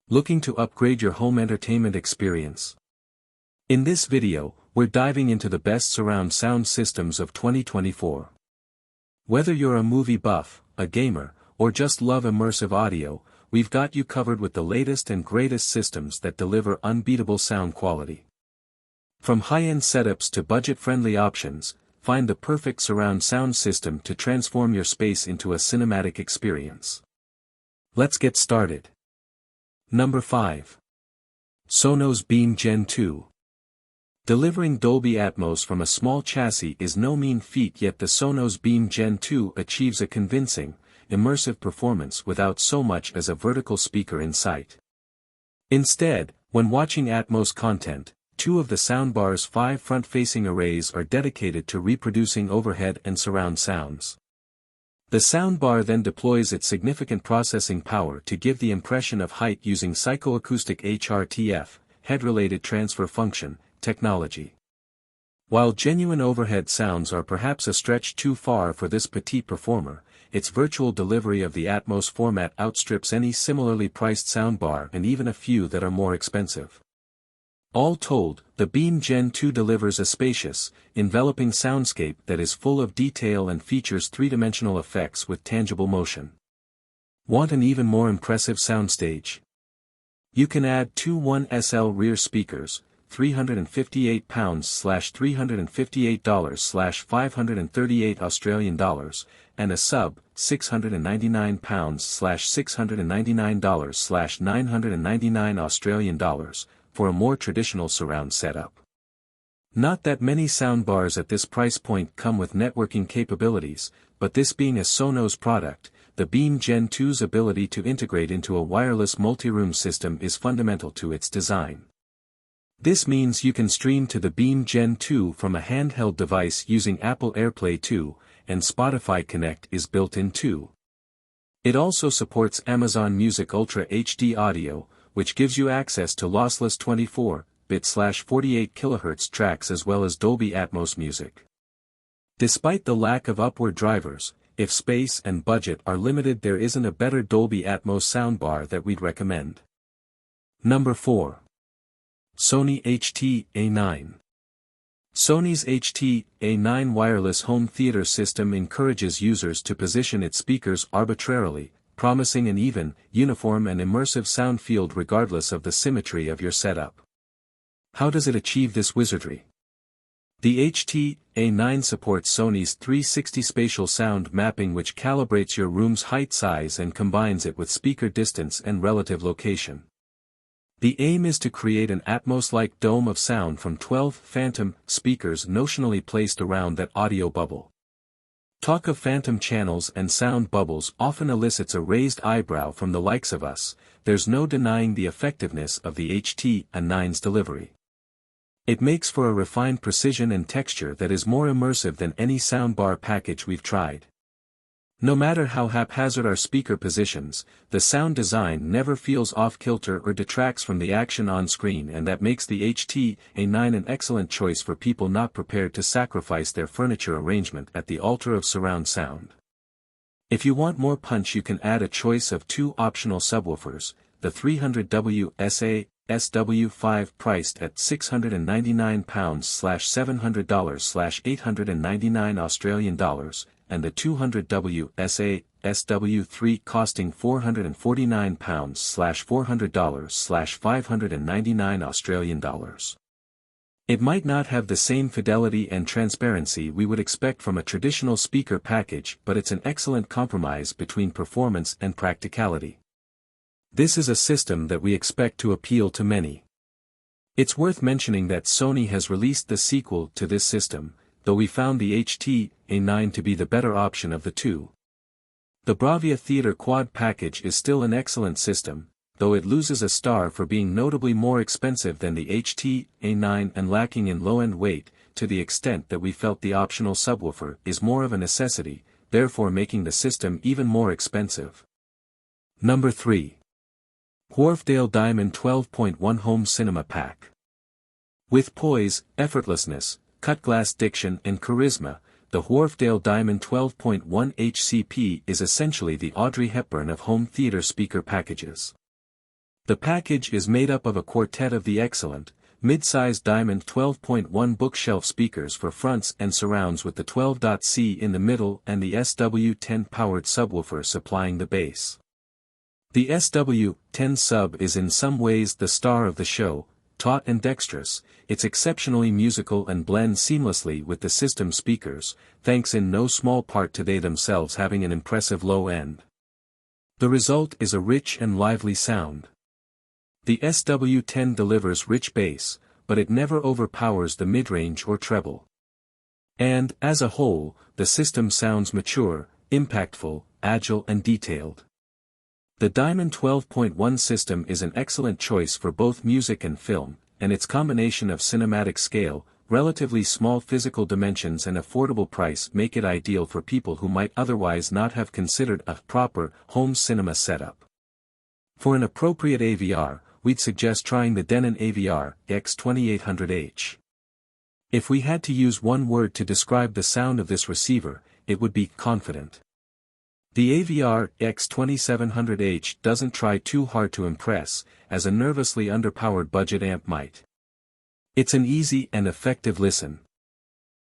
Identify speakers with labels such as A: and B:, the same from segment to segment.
A: Looking to upgrade your home entertainment experience? In this video, we're diving into the best surround sound systems of 2024. Whether you're a movie buff, a gamer, or just love immersive audio, we've got you covered with the latest and greatest systems that deliver unbeatable sound quality. From high-end setups to budget-friendly options, find the perfect surround sound system to transform your space into a cinematic experience. Let's get started. Number 5. Sonos Beam Gen 2. Delivering Dolby Atmos from a small chassis is no mean feat, yet the Sonos Beam Gen 2 achieves a convincing, immersive performance without so much as a vertical speaker in sight. Instead, when watching Atmos content, two of the soundbar's 5 front-facing arrays are dedicated to reproducing overhead and surround sounds. The soundbar then deploys its significant processing power to give the impression of height using psychoacoustic HRTF, head-related transfer function, technology. While genuine overhead sounds are perhaps a stretch too far for this petite performer, its virtual delivery of the Atmos format outstrips any similarly priced soundbar and even a few that are more expensive. All told, the Beam Gen 2 delivers a spacious, enveloping soundscape that is full of detail and features three-dimensional effects with tangible motion. Want an even more impressive soundstage? You can add two 1SL rear speakers, £358/$358/538 Australian dollars, and a sub, £699/$699/999 Australian dollars, for a more traditional surround setup. Not that many soundbars at this price point come with networking capabilities, but this being a Sonos product, the Beam Gen 2's ability to integrate into a wireless multi-room system is fundamental to its design. This means you can stream to the Beam Gen 2 from a handheld device using Apple AirPlay 2, and Spotify Connect is built in too. It also supports Amazon Music Ultra HD audio, which gives you access to lossless 24-bit/48 kHz tracks as well as Dolby Atmos music. Despite the lack of upward drivers, if space and budget are limited, there isn't a better Dolby Atmos soundbar that we'd recommend. Number 4. Sony HT-A9. Sony's HT-A9 wireless home theater system encourages users to position its speakers arbitrarily, promising an even, uniform and immersive sound field regardless of the symmetry of your setup. How does it achieve this wizardry? The HT-A9 supports Sony's 360 spatial sound mapping, which calibrates your room's height, size and combines it with speaker distance and relative location. The aim is to create an Atmos-like dome of sound from 12 phantom speakers notionally placed around that audio bubble. Talk of phantom channels and sound bubbles often elicits a raised eyebrow from the likes of us. There's no denying the effectiveness of the HT-A9's delivery. It makes for a refined precision and texture that is more immersive than any soundbar package we've tried. No matter how haphazard our speaker positions, the sound design never feels off-kilter or detracts from the action on screen, and that makes the HT-A9 an excellent choice for people not prepared to sacrifice their furniture arrangement at the altar of surround sound. If you want more punch, you can add a choice of two optional subwoofers, the 300W SA-SW5 priced at £699/$700/899 Australian dollars, and the 200W SA-SW3 costing £449/$400/599 Australian dollars. It might not have the same fidelity and transparency we would expect from a traditional speaker package, but it's an excellent compromise between performance and practicality. This is a system that we expect to appeal to many. It's worth mentioning that Sony has released the sequel to this system, though we found the HT-A9 to be the better option of the two. The Bravia Theater Quad package is still an excellent system, though it loses a star for being notably more expensive than the HT-A9 and lacking in low-end weight, to the extent that we felt the optional subwoofer is more of a necessity, therefore making the system even more expensive. Number 3. Wharfedale Diamond 12.1 Home Cinema Pack. With poise, effortlessness, cut-glass diction and charisma, the Wharfedale Diamond 12.1 HCP is essentially the Audrey Hepburn of home theater speaker packages. The package is made up of a quartet of the excellent, mid-sized Diamond 12.1 bookshelf speakers for fronts and surrounds with the 12.C in the middle and the SW10 powered subwoofer supplying the bass. The SW10 sub is in some ways the star of the show, taut and dexterous, it's exceptionally musical and blends seamlessly with the system speakers, thanks in no small part to they themselves having an impressive low end. The result is a rich and lively sound. The SW10 delivers rich bass, but it never overpowers the mid-range or treble. And, as a whole, the system sounds mature, impactful, agile and detailed. The Diamond 12.1 system is an excellent choice for both music and film, and its combination of cinematic scale, relatively small physical dimensions and affordable price make it ideal for people who might otherwise not have considered a proper home cinema setup. For an appropriate AVR, we'd suggest trying the Denon AVR X2800H. If we had to use one word to describe the sound of this receiver, it would be confident. The AVR X2700H doesn't try too hard to impress, as a nervously underpowered budget amp might. It's an easy and effective listen.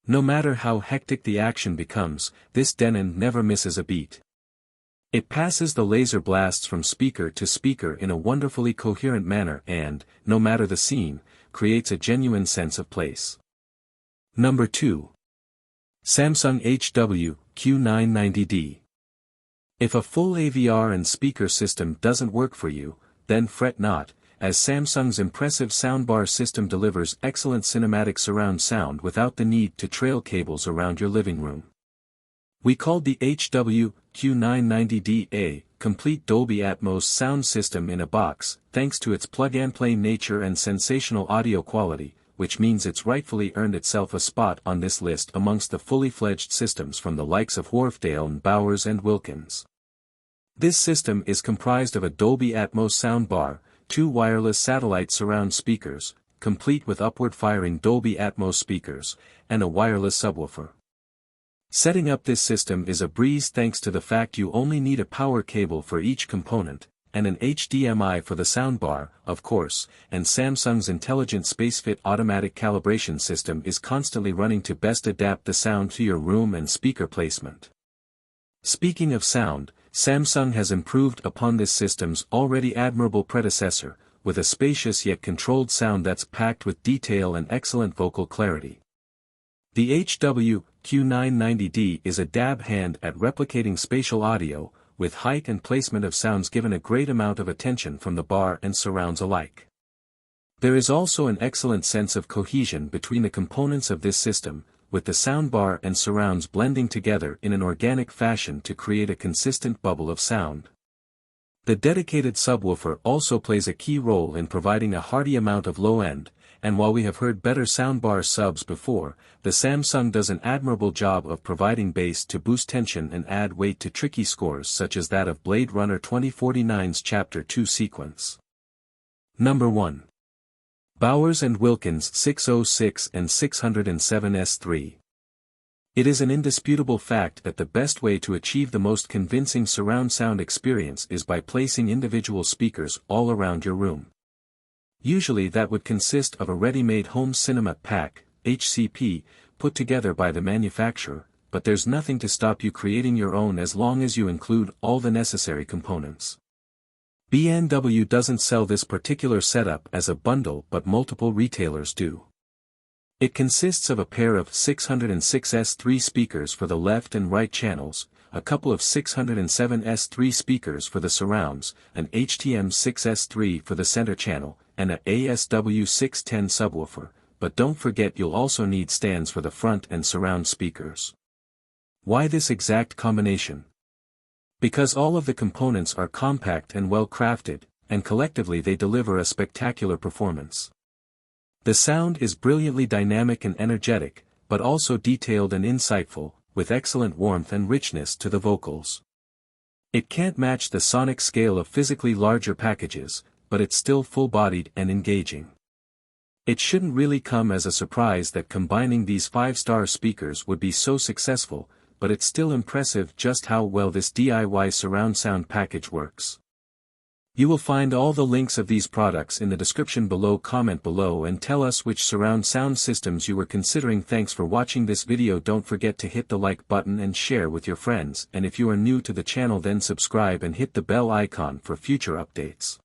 A: No matter how hectic the action becomes, this Denon never misses a beat. It passes the laser blasts from speaker to speaker in a wonderfully coherent manner and, no matter the scene, creates a genuine sense of place. Number 2. Samsung HW Q990D. If a full AVR and speaker system doesn't work for you, then fret not, as Samsung's impressive soundbar system delivers excellent cinematic surround sound without the need to trail cables around your living room. We called the HW Q990D a complete Dolby Atmos sound system in a box, thanks to its plug-and-play nature and sensational audio quality, which means it's rightfully earned itself a spot on this list amongst the fully fledged systems from the likes of Wharfedale and Bowers and Wilkins. This system is comprised of a Dolby Atmos soundbar, 2 wireless satellite surround speakers, complete with upward-firing Dolby Atmos speakers, and a wireless subwoofer. Setting up this system is a breeze thanks to the fact you only need a power cable for each component, and an HDMI for the soundbar, of course, and Samsung's intelligent SpaceFit automatic calibration system is constantly running to best adapt the sound to your room and speaker placement. Speaking of sound, Samsung has improved upon this system's already admirable predecessor, with a spacious yet controlled sound that's packed with detail and excellent vocal clarity. The HW Q990D is a dab hand at replicating spatial audio, with height and placement of sounds given a great amount of attention from the bar and surrounds alike. There is also an excellent sense of cohesion between the components of this system, with the soundbar and surrounds blending together in an organic fashion to create a consistent bubble of sound. The dedicated subwoofer also plays a key role in providing a hearty amount of low end, and while we have heard better soundbar subs before, the Samsung does an admirable job of providing bass to boost tension and add weight to tricky scores such as that of Blade Runner 2049's Chapter 2 sequence. Number 1. Bowers & Wilkins 606 and 607S3. It is an indisputable fact that the best way to achieve the most convincing surround sound experience is by placing individual speakers all around your room. Usually that would consist of a ready-made home cinema pack, HCP, put together by the manufacturer, but there's nothing to stop you creating your own as long as you include all the necessary components. B&W doesn't sell this particular setup as a bundle but multiple retailers do. It consists of a pair of 606S3 speakers for the left and right channels, a couple of 607S3 speakers for the surrounds, an HTM6S3 for the center channel, and a ASW610 subwoofer, but don't forget you'll also need stands for the front and surround speakers. Why this exact combination? Because all of the components are compact and well crafted, and collectively they deliver a spectacular performance. The sound is brilliantly dynamic and energetic, but also detailed and insightful, with excellent warmth and richness to the vocals. It can't match the sonic scale of physically larger packages, but it's still full-bodied and engaging. It shouldn't really come as a surprise that combining these 5-star speakers would be so successful, but it's still impressive just how well this DIY surround sound package works. You will find all the links of these products in the description below. Comment below and tell us which surround sound systems you were considering. Thanks for watching this video. Don't forget to hit the like button and share with your friends, and if you are new to the channel then subscribe and hit the bell icon for future updates.